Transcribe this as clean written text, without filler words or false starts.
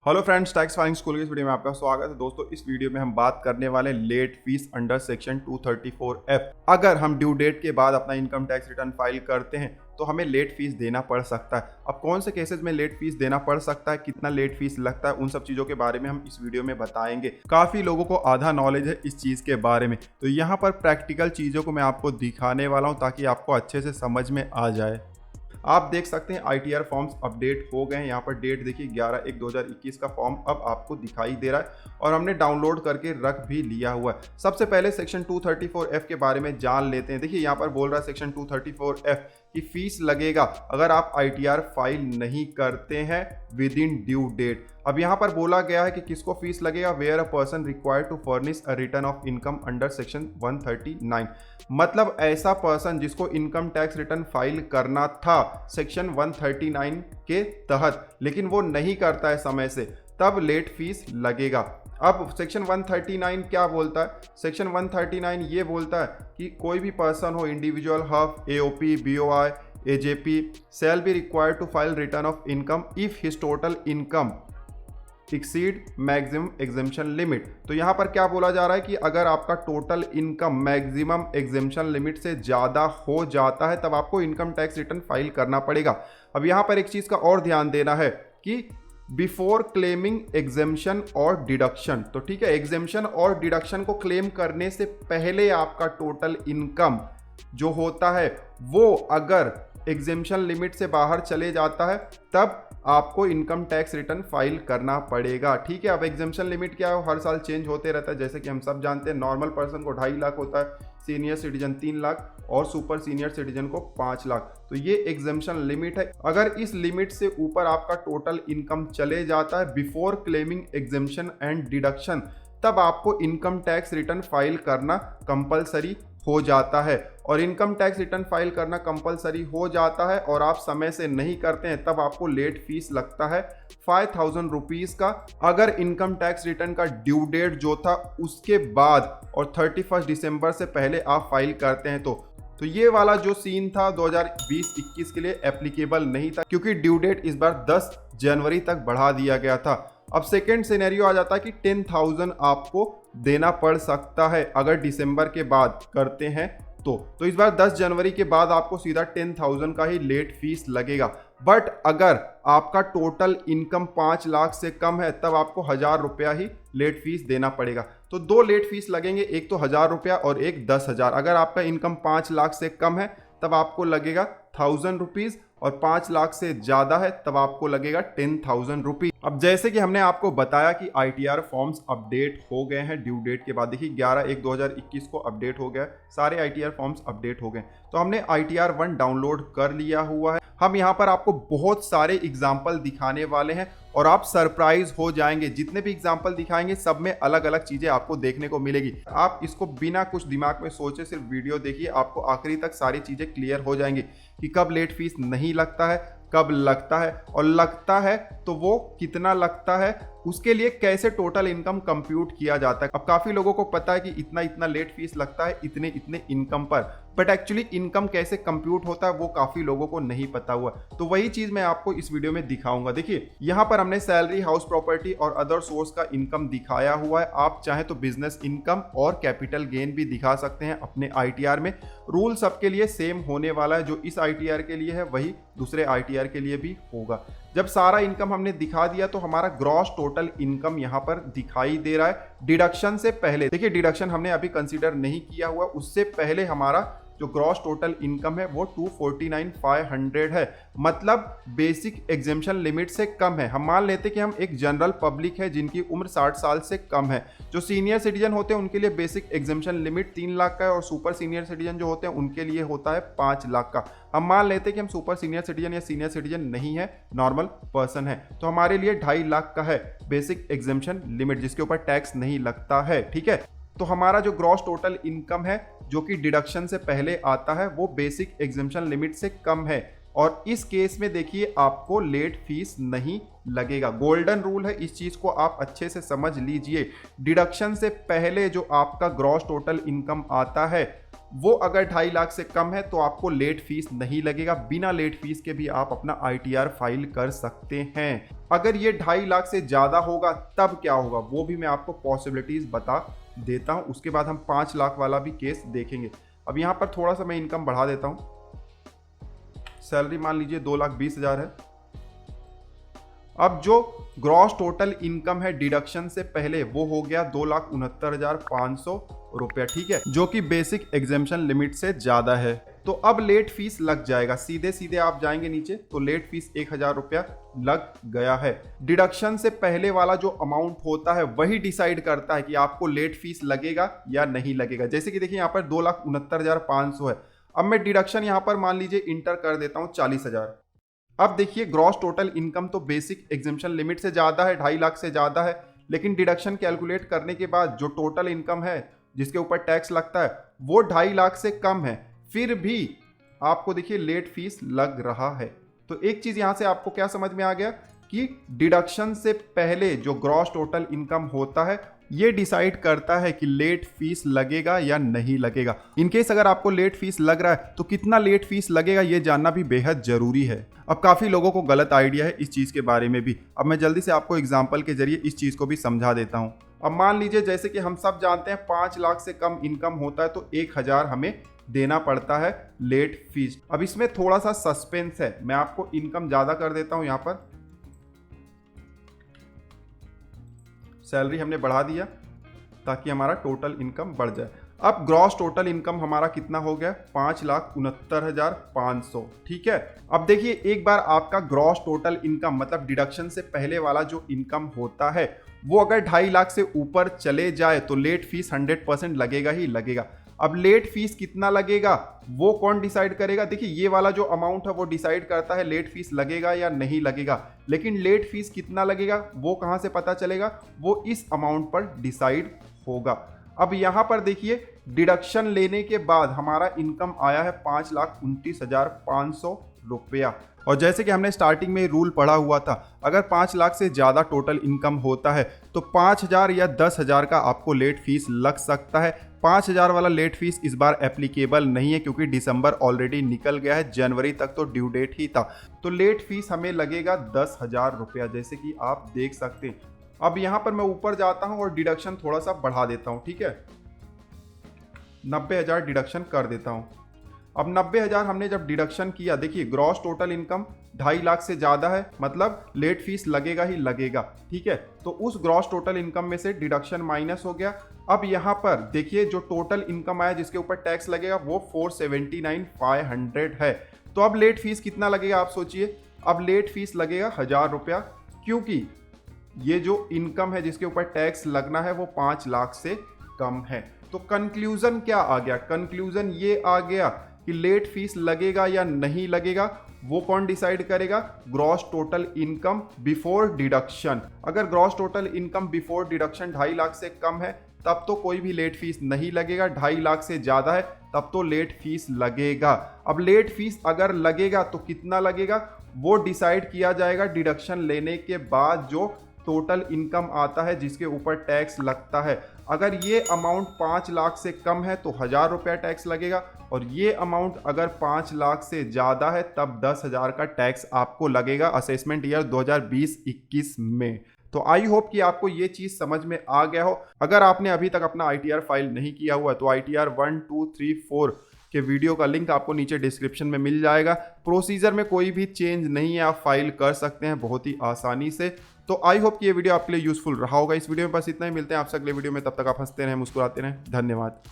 Hello friends, tax filing school की इस video में आपका स्वागत है। दोस्तों, इस वीडियो में हम बात करने वाले late fees under section 234F। अगर हम ड्यू डेट के बाद अपना इनकम टैक्स रिटर्न फाइल करते हैं तो हमें लेट फीस देना पड़ सकता है। अब कौन से केसेस में लेट फीस देना पड़ सकता है, कितना लेट फीस लगता है, उन सब चीज़ों के बारे में हम इस वीडियो में बताएंगे। काफ़ी लोगों को आधा नॉलेज है इस चीज़ के बारे में, तो यहाँ पर प्रैक्टिकल चीज़ों को मैं आपको दिखाने वाला हूँ ताकि आपको अच्छे से समझ में आ जाए। आप देख सकते हैं ITR फॉर्म्स अपडेट हो गए हैं। यहाँ पर डेट देखिए 11/1/2021 का फॉर्म अब आपको दिखाई दे रहा है और हमने डाउनलोड करके रख भी लिया हुआ है। सबसे पहले सेक्शन 234F के बारे में जान लेते हैं। देखिए यहाँ पर बोल रहा है सेक्शन 234F की फीस लगेगा अगर आप ITR फाइल नहीं करते हैं विद इन ड्यू डेट। अब यहाँ पर बोला गया है कि किसको फीस लगेगा, where a person required to furnish a return of income under section 139। मतलब ऐसा पर्सन जिसको इनकम टैक्स रिटर्न फाइल करना था सेक्शन 139 के तहत, लेकिन वो नहीं करता है समय से, तब लेट फीस लगेगा। अब सेक्शन 139 क्या बोलता है? सेक्शन 139 ये बोलता है कि कोई भी पर्सन हो, individual, हफ, AOP, BOI, AJP shall be required to file return of income if his total income exceed maximum exemption limit. तो यहाँ पर क्या बोला जा रहा है कि अगर आपका total income maximum exemption limit से ज़्यादा हो जाता है तब आपको इनकम टैक्स रिटर्न फाइल करना पड़ेगा। अब यहाँ पर एक चीज़ का और ध्यान देना है कि बिफोर क्लेमिंग एग्जेम्पशन और डिडक्शन, तो ठीक है, एग्जेम्पशन और डिडक्शन को क्लेम करने से पहले आपका टोटल इनकम जो होता है वो अगर एग्जेम्पशन लिमिट से बाहर चले जाता है तब आपको इनकम टैक्स रिटर्न फाइल करना पड़ेगा। ठीक है। अब एग्जेम्पशन लिमिट क्या है, हर साल चेंज होते रहता है। जैसे कि हम सब जानते हैं, नॉर्मल पर्सन को 2.5 लाख होता है, सीनियर सिटीजन 3 लाख और सुपर सीनियर सिटीजन को 5 लाख। तो ये एग्जेम्पशन लिमिट है। अगर इस लिमिट से ऊपर आपका टोटल इनकम चले जाता है before claiming exemption and deduction, तब आपको इनकम टैक्स रिटर्न फाइल करना कंपलसरी हो जाता है। और इनकम टैक्स रिटर्न फाइल करना कंपलसरी हो जाता है और आप समय से नहीं करते हैं तब आपको लेट फीस लगता है 5000 रुपीज़ का। अगर इनकम टैक्स रिटर्न का ड्यू डेट जो था उसके बाद और 31 दिसंबर से पहले आप फाइल करते हैं तो ये वाला जो सीन था 2020-21 के लिए एप्लीकेबल नहीं था, क्योंकि ड्यू डेट इस बार 10 जनवरी तक बढ़ा दिया गया था। अब सेकेंड सिनेरियो आ जाता है कि 10,000 आपको देना पड़ सकता है अगर दिसंबर के बाद करते हैं तो इस बार 10 जनवरी के बाद आपको सीधा 10,000 का ही लेट फीस लगेगा। बट अगर आपका टोटल इनकम 5 लाख से कम है तब आपको 1000 रुपया ही लेट फीस देना पड़ेगा। तो 2 लेट फीस लगेंगे, एक तो 1000 रुपया और एक 10,000। अगर आपका इनकम 5 लाख से कम है तब आपको लगेगा 1000 रुपीज़ और 5 लाख से ज़्यादा है तब आपको लगेगा 10,000 रुपीज़। अब जैसे कि हमने आपको बताया कि ITR फॉर्म्स अपडेट हो गए हैं ड्यू डेट के बाद। देखिए 11/1/2021 को अपडेट हो गया, सारे ITR फॉर्म्स अपडेट हो गए। तो हमने ITR 1 डाउनलोड कर लिया हुआ है। हम यहाँ पर आपको बहुत सारे एग्जाम्पल दिखाने वाले हैं और आप सरप्राइज हो जाएंगे। जितने भी एग्जाम्पल दिखाएंगे सब में अलग अलग चीज़ें आपको देखने को मिलेगी। आप इसको बिना कुछ दिमाग में सोचे सिर्फ वीडियो देखिए, आपको आखिरी तक सारी चीज़ें क्लियर हो जाएंगी कि कब लेट फीस नहीं लगता है, कब लगता है, और लगता है तो वो कितना लगता है, उसके लिए कैसे टोटल इनकम कंप्यूट किया जाता है। अब काफ़ी लोगों को पता है कि इतना इतना लेट फीस लगता है इतने इतने इनकम पर, बट एक्चुअली इनकम कैसे कंप्यूट होता है वो काफ़ी लोगों को नहीं पता हुआ। तो वही चीज़ मैं आपको इस वीडियो में दिखाऊंगा। देखिए यहाँ पर हमने सैलरी, हाउस प्रॉपर्टी और अदर सोर्स का इनकम दिखाया हुआ है। आप चाहें तो बिजनेस इनकम और कैपिटल गेन भी दिखा सकते हैं अपने ITR में। रूल सबके लिए सेम होने वाला है, जो इस ITR के लिए है वही दूसरे ITR के लिए भी होगा। जब सारा इनकम हमने दिखा दिया तो हमारा ग्रॉस टोटल इनकम यहाँ पर दिखाई दे रहा है डिडक्शन से पहले। देखिए डिडक्शन हमने अभी कंसीडर नहीं किया हुआ, उससे पहले हमारा जो ग्रॉस टोटल इनकम है वो 249,500 है। मतलब बेसिक एग्जेम्पशन लिमिट से कम है। हम मान लेते कि हम एक जनरल पब्लिक है जिनकी उम्र 60 साल से कम है। जो सीनियर सिटीजन होते हैं उनके लिए बेसिक एग्जेम्पशन लिमिट 3 लाख का है और सुपर सीनियर सिटीजन जो होते हैं उनके लिए होता है 5 लाख का। हम मान लेते कि हम सुपर सीनियर सिटीजन या सीनियर सिटीजन नहीं है, नॉर्मल पर्सन है, तो हमारे लिए 2.5 लाख का है बेसिक एग्जेम्पशन लिमिट, जिसके ऊपर टैक्स नहीं लगता है। ठीक है। तो हमारा जो ग्रॉस टोटल इनकम है जो कि डिडक्शन से पहले आता है वो बेसिक एग्जेम्पशन लिमिट से कम है, और इस केस में देखिए आपको लेट फीस नहीं लगेगा। गोल्डन रूल है, इस चीज को आप अच्छे से समझ लीजिए। डिडक्शन से पहले जो आपका ग्रॉस टोटल इनकम आता है वो अगर 2.5 लाख से कम है तो आपको लेट फीस नहीं लगेगा। बिना लेट फीस के भी आप अपना ITR फाइल कर सकते हैं। अगर ये 2.5 लाख से ज़्यादा होगा तब क्या होगा वो भी मैं आपको पॉसिबिलिटीज़ बता देता हूँ। उसके बाद हम 5 लाख वाला भी केस देखेंगे। अब यहाँ पर थोड़ा सा मैं इनकम बढ़ा देता हूँ। सैलरी मान लीजिए 2,20,000 है। अब जो ग्रॉस टोटल इनकम है डिडक्शन से पहले वो हो गया 2,69,500 रुपया, ठीक है, जो कि बेसिक एग्जेम्पशन लिमिट से ज्यादा है। तो अब लेट फीस लग जाएगा। सीधे सीधे आप जाएंगे नीचे तो लेट फीस 1,000 रुपया लग गया है। डिडक्शन से पहले वाला जो अमाउंट होता है वही डिसाइड करता है कि आपको लेट फीस लगेगा या नहीं लगेगा। जैसे कि देखिए यहाँ पर 2,69,500 है। अब मैं डिडक्शन यहाँ पर मान लीजिए इंटर कर देता हूँ 40,000। अब देखिए ग्रॉस टोटल इनकम तो बेसिक एग्जेम्पशन लिमिट से ज़्यादा है, 2.5 लाख से ज़्यादा है, लेकिन डिडक्शन कैलकुलेट करने के बाद जो टोटल इनकम है जिसके ऊपर टैक्स लगता है वो 2.5 लाख से कम है। फिर भी आपको देखिए लेट फीस लग रहा है। तो एक चीज़ यहाँ से आपको क्या समझ में आ गया कि डिडक्शन से पहले जो ग्रॉस टोटल इनकम होता है ये डिसाइड करता है कि लेट फीस लगेगा या नहीं लगेगा। इनकेस अगर आपको लेट फीस लग रहा है तो कितना लेट फीस लगेगा ये जानना भी बेहद जरूरी है। अब काफ़ी लोगों को गलत आइडिया है इस चीज़ के बारे में भी। अब मैं जल्दी से आपको एग्जाम्पल के जरिए इस चीज़ को भी समझा देता हूँ। अब मान लीजिए जैसे कि हम सब जानते हैं 5 लाख से कम इनकम होता है तो 1,000 हमें देना पड़ता है लेट फीस। अब इसमें थोड़ा सा सस्पेंस है, मैं आपको इनकम ज़्यादा कर देता हूँ। यहाँ पर सैलरी हमने बढ़ा दिया ताकि हमारा टोटल इनकम बढ़ जाए। अब ग्रॉस टोटल इनकम हमारा कितना हो गया 5,69,500, ठीक है। अब देखिए एक बार आपका ग्रॉस टोटल इनकम मतलब डिडक्शन से पहले वाला जो इनकम होता है वो अगर 2.5 लाख से ऊपर चले जाए तो लेट फीस 100% लगेगा ही लगेगा। अब लेट फीस कितना लगेगा वो कौन डिसाइड करेगा? देखिए ये वाला जो अमाउंट है वो डिसाइड करता है लेट फीस लगेगा या नहीं लगेगा, लेकिन लेट फीस कितना लगेगा वो कहाँ से पता चलेगा? वो इस अमाउंट पर डिसाइड होगा। अब यहाँ पर देखिए डिडक्शन लेने के बाद हमारा इनकम आया है 5,29,500 रुपया। और जैसे कि हमने स्टार्टिंग में रूल पढ़ा हुआ था, अगर 5 लाख से ज़्यादा टोटल इनकम होता है तो 5,000 या 10,000 का आपको लेट फीस लग सकता है। 5,000 वाला लेट फीस इस बार एप्लीकेबल नहीं है क्योंकि दिसंबर ऑलरेडी निकल गया है, जनवरी तक तो ड्यू डेट ही था। तो लेट फीस हमें लगेगा 10,000 रुपया, जैसे कि आप देख सकते हैं। अब यहाँ पर मैं ऊपर जाता हूँ और डिडक्शन थोड़ा सा बढ़ा देता हूँ, ठीक है, 90,000 डिडक्शन कर देता हूँ। अब 90,000 हमने जब डिडक्शन किया, देखिए ग्रॉस टोटल इनकम 2.5 लाख से ज़्यादा है मतलब लेट फीस लगेगा ही लगेगा, ठीक है। तो उस ग्रॉस टोटल इनकम में से डिडक्शन माइनस हो गया। अब यहाँ पर देखिए जो टोटल इनकम आया जिसके ऊपर टैक्स लगेगा वो 479,500 है। तो अब लेट फीस कितना लगेगा आप सोचिए? अब लेट फीस लगेगा 1,000 रुपया, क्योंकि ये जो इनकम है जिसके ऊपर टैक्स लगना है वो 5 लाख से कम है। तो कंक्लूजन क्या आ गया? कंक्लूजन ये आ गया कि लेट फीस लगेगा या नहीं लगेगा वो कौन डिसाइड करेगा? Gross total income before deduction. अगर gross total income before deduction 2.5 lakh से कम है तब तो कोई भी लेट फीस नहीं लगेगा, 2.5 लाख से ज़्यादा है तब तो लेट फीस लगेगा। अब लेट फीस अगर लगेगा तो कितना लगेगा वो डिसाइड किया जाएगा डिडक्शन लेने के बाद जो टोटल इनकम आता है जिसके ऊपर टैक्स लगता है। अगर ये अमाउंट 5 लाख से कम है तो 1,000 रुपया टैक्स लगेगा, और ये अमाउंट अगर 5 लाख से ज़्यादा है तब 10,000 का टैक्स आपको लगेगा असेसमेंट ईयर 2020-21 में। तो आई होप कि आपको ये चीज़ समझ में आ गया हो। अगर आपने अभी तक अपना ITR फाइल नहीं किया हुआ तो ITR 1, 2, 3, 4 के वीडियो का लिंक आपको नीचे डिस्क्रिप्शन में मिल जाएगा। प्रोसीजर में कोई भी चेंज नहीं है, आप फाइल कर सकते हैं बहुत ही आसानी से। तो आई होप कि ये वीडियो आपके लिए यूजफुल रहा होगा। इस वीडियो में बस इतना ही, मिलते हैं आपसे अगले वीडियो में, तब तक आप हंसते रहें, मुस्कुराते रहें। धन्यवाद।